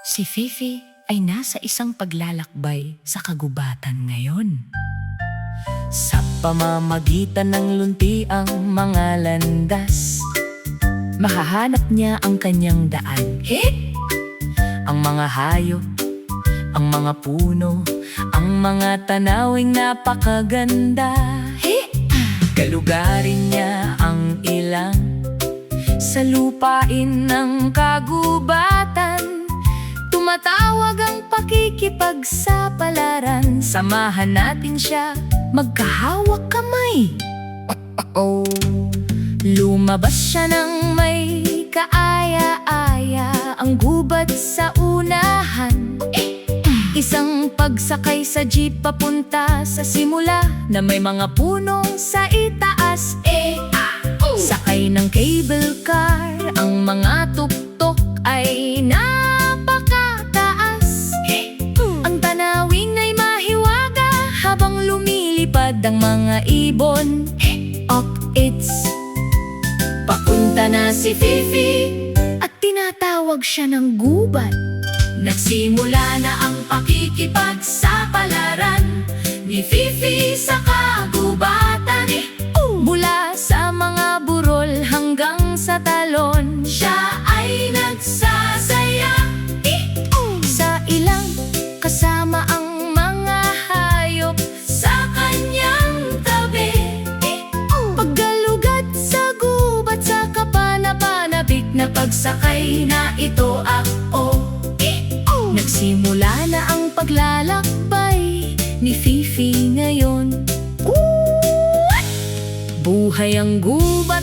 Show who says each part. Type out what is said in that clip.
Speaker 1: Si Fifi ay nasa isang paglalakbay sa kagubatan ngayon. Sa pamamagitan ng luntiang mga landas, mahahanap niya ang kanyang daan. Ang mga hayop, ang mga puno, ang mga tanawing napakaganda. Kalugarin niya ang ilang sa lupain ng kagubatan. Tumatawag ang pakikipagsapalaran. Samahan natin siya, magkahawak kamay. Lumabas siya ng may kaaya-aya, ang gubat sa unahan. Isang pagsakay sa jeep papunta sa simula na may mga puno sa itaas. Sakay ng cable car, ang mga tuktok ay napakataas. Ang tanawing ay mahiwaga habang lumilipad ang mga ibon. Up it's papunta na si Fifi at tinatawag siya ng gubat. Nagsimula na ang pakikipagsapalaran ni Fifi sa kagubatan. Mula sa mga burol hanggang sa talon, siya ay nagsasaya. Sa ilang kasama ang mga hayop sa kanyang tabi. Paggalugad sa gubat sa kapanapanabik na pagsakay na ito ako. Nagsimula na ang paglalakbay ni Fifi ngayon. Buhay ang gubat